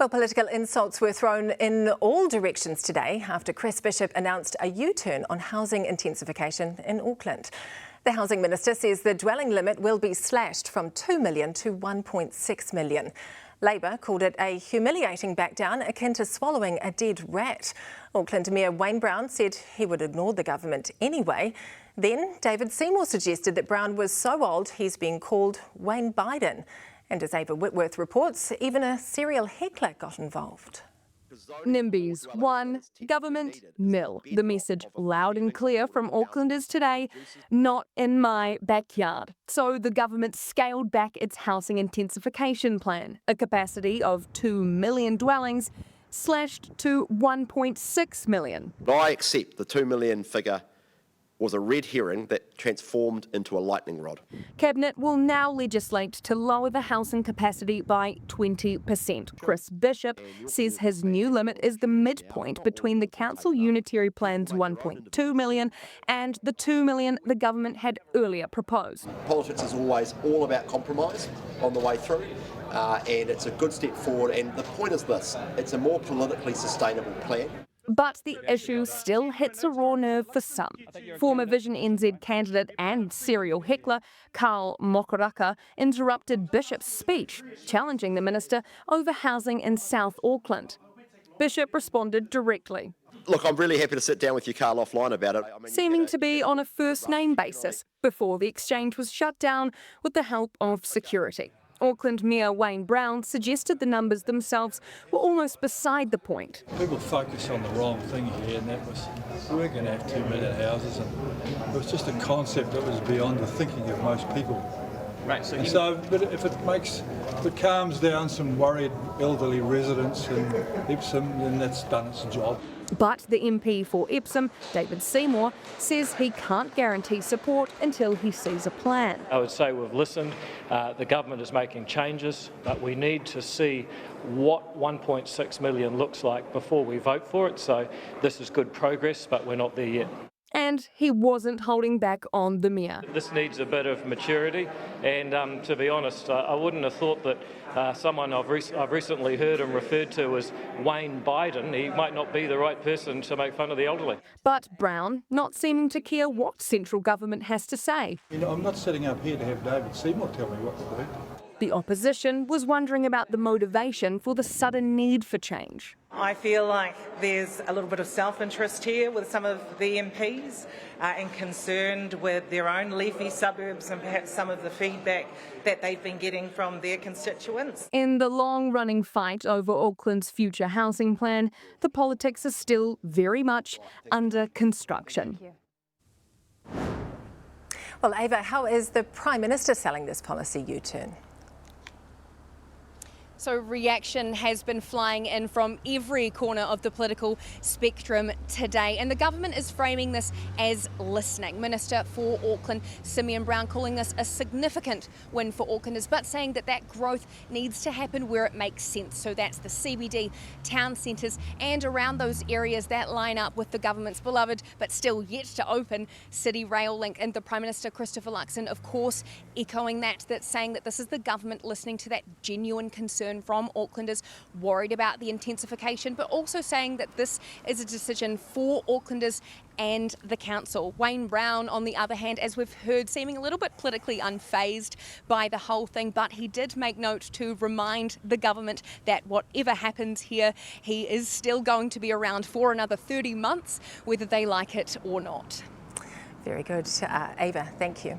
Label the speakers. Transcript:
Speaker 1: Well, political insults were thrown in all directions today after Chris Bishop announced a U-turn on housing intensification in Auckland. The Housing Minister says the dwelling limit will be slashed from 2 million to 1.6 million. Labor called it a humiliating backdown akin to swallowing a dead rat. Auckland Mayor Wayne Brown said he would ignore the government anyway. Then David Seymour suggested that Brown was so old he's being called Wayne Biden. And as Ava Whitworth reports, even a serial heckler got involved.
Speaker 2: NIMBYs 1, government 0. The message loud and clear from Aucklanders today, not in my backyard. So the government scaled back its housing intensification plan, a capacity of 2 million dwellings slashed to 1.6 million.
Speaker 3: I accept the 2 million figure was a red herring that transformed into a lightning rod.
Speaker 2: Cabinet will now legislate to lower the housing capacity by 20%. Chris Bishop says his new limit is the midpoint between the Council Unitary Plan's 1.2 million and the 2 million the government had earlier proposed.
Speaker 3: Politics is always all about compromise on the way through, and it's a good step forward. And the point is this, it's a more politically sustainable plan.
Speaker 2: But the issue still hits a raw nerve for some. Former Vision NZ candidate and serial heckler Carl Mokoraka interrupted Bishop's speech, challenging the minister over housing in South Auckland. Bishop responded directly.
Speaker 3: Look, I'm really happy to sit down with you, Carl, offline about it.
Speaker 2: Seeming to be on a first-name basis before the exchange was shut down with the help of security. Auckland Mayor Wayne Brown suggested the numbers themselves were almost beside the point.
Speaker 4: People focus on the wrong thing here, and that was we weren't going to have 2 million houses, and it was just a concept that was beyond the thinking of most people.
Speaker 5: Right.
Speaker 4: But if it calms down some worried elderly residents in Epsom, then that's done its job.
Speaker 2: But the MP for Epsom, David Seymour, says he can't guarantee support until he sees a plan.
Speaker 5: I would say we've listened. The government is making changes, but we need to see what 1.6 million looks like before we vote for it. So this is good progress, but we're not there yet.
Speaker 2: And he wasn't holding back on the mayor.
Speaker 5: This needs a bit of maturity, and to be honest, I wouldn't have thought that someone I've recently heard him referred to as Wayne Biden, he might not be the right person to make fun of the elderly.
Speaker 2: But Brown not seeming to care what central government has to say.
Speaker 4: I'm not sitting up here to have David Seymour tell me what to do.
Speaker 2: The opposition was wondering about the motivation for the sudden need for change.
Speaker 6: I feel like there's a little bit of self-interest here with some of the MPs and concerned with their own leafy suburbs and perhaps some of the feedback that they've been getting from their constituents.
Speaker 2: In the long-running fight over Auckland's future housing plan, the politics is still very much under construction.
Speaker 1: Well, Ava, how is the Prime Minister selling this policy U-turn?
Speaker 7: So reaction has been flying in from every corner of the political spectrum today, and the government is framing this as listening. Minister for Auckland, Simeon Brown, calling this a significant win for Aucklanders, but saying that that growth needs to happen where it makes sense. So that's the CBD, town centres, and around those areas that line up with the government's beloved but still yet to open City Rail link. And the Prime Minister, Christopher Luxon, of course, echoing that, saying that this is the government listening to that genuine concern from Aucklanders worried about the intensification, but also saying that this is a decision for Aucklanders and the council. Wayne Brown, on the other hand, as we've heard, seeming a little bit politically unfazed by the whole thing, but he did make note to remind the government that whatever happens here, he is still going to be around for another 30 months, whether they like it or not.
Speaker 1: Very good. Ava, thank you.